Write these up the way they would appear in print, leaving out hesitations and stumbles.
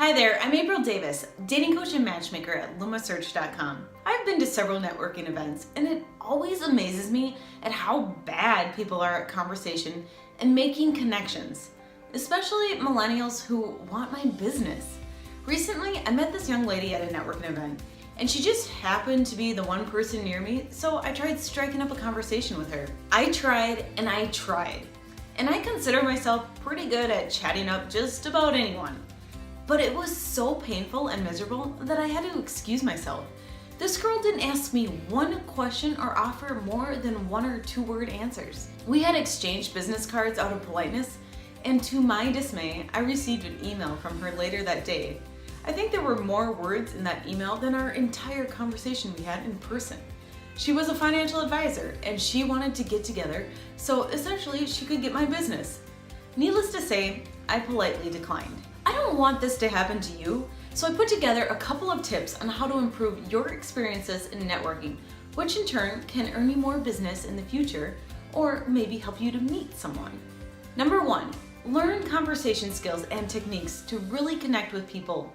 Hi there, I'm April Davis, dating coach and matchmaker at LUMAsearch.com. I've been to several networking events, and it always amazes me at how bad people are at conversation and making connections, especially millennials who want my business. Recently, I met this young lady at a networking event, and she just happened to be the one person near me, so I tried striking up a conversation with her. I tried, and I consider myself pretty good at chatting up just about anyone. But it was so painful and miserable that I had to excuse myself. This girl didn't ask me one question or offer more than 1 or 2 word answers. We had exchanged business cards out of politeness, and to my dismay, I received an email from her later that day. I think there were more words in that email than our entire conversation we had in person. She was a financial advisor, and she wanted to get together, so essentially she could get my business. Needless to say, I politely declined. I don't want this to happen to you, so I put together a couple of tips on how to improve your experiences in networking, which in turn can earn you more business in the future, or maybe help you to meet someone. Number 1, learn conversation skills and techniques to really connect with people.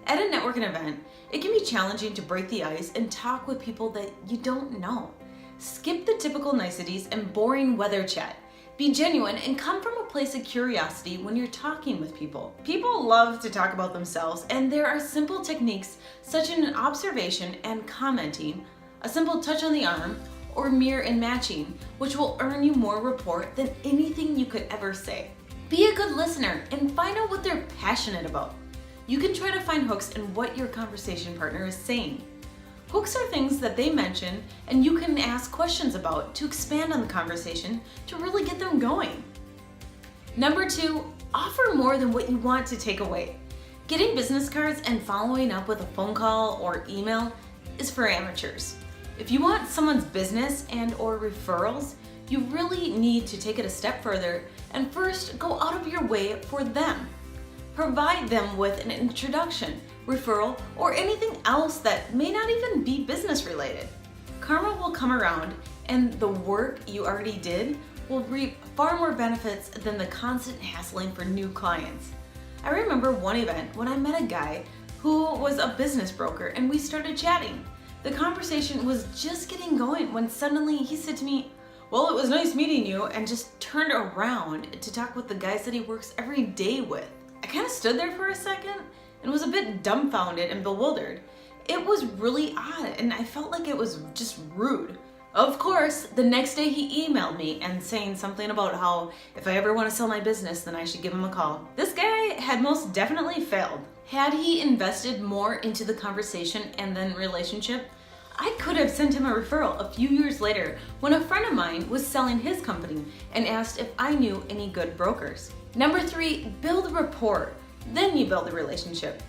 At a networking event, it can be challenging to break the ice and talk with people that you don't know. Skip the typical niceties and boring weather chat. Be genuine and come from a place of curiosity when you're talking with people. People love to talk about themselves, and there are simple techniques such as an observation and commenting, a simple touch on the arm, or mirror and matching, which will earn you more rapport than anything you could ever say. Be a good listener and find out what they're passionate about. You can try to find hooks in what your conversation partner is saying. Hooks are things that they mention and you can ask questions about to expand on the conversation to really get them going. Number 2, offer more than what you want to take away. Getting business cards and following up with a phone call or email is for amateurs. If you want someone's business and or referrals, you really need to take it a step further and first go out of your way for them. Provide them with an introduction, referral, or anything else that may not even be business related. Karma will come around, and the work you already did will reap far more benefits than the constant hassling for new clients. I remember one event when I met a guy who was a business broker and we started chatting. The conversation was just getting going when suddenly he said to me, "Well, it was nice meeting you," and just turned around to talk with the guys that he works every day with. I kind of stood there for a second and was a bit dumbfounded and bewildered. It was really odd and I felt like it was just rude. Of course, the next day he emailed me and saying something about how if I ever want to sell my business, then I should give him a call. This guy had most definitely failed. Had he invested more into the conversation and then relationship, I could have sent him a referral a few years later when a friend of mine was selling his company and asked if I knew any good brokers. Number 3, build rapport. Then you build a relationship.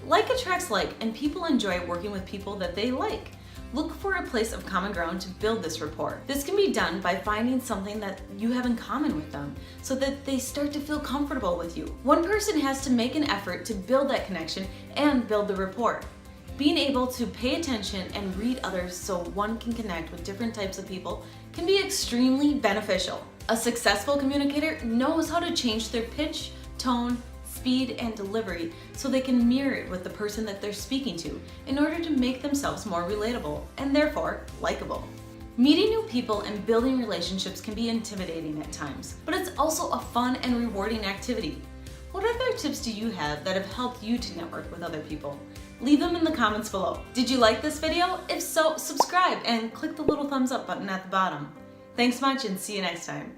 Like attracts like, and people enjoy working with people that they like. Look for a place of common ground to build this rapport. This can be done by finding something that you have in common with them so that they start to feel comfortable with you. One person has to make an effort to build that connection and build the rapport. Being able to pay attention and read others so one can connect with different types of people can be extremely beneficial. A successful communicator knows how to change their pitch, tone, speed, and delivery so they can mirror it with the person that they're speaking to in order to make themselves more relatable and therefore likable. Meeting new people and building relationships can be intimidating at times, but it's also a fun and rewarding activity. What other tips do you have that have helped you to network with other people? Leave them in the comments below. Did you like this video? If so, subscribe and click the little thumbs up button at the bottom. Thanks much and see you next time.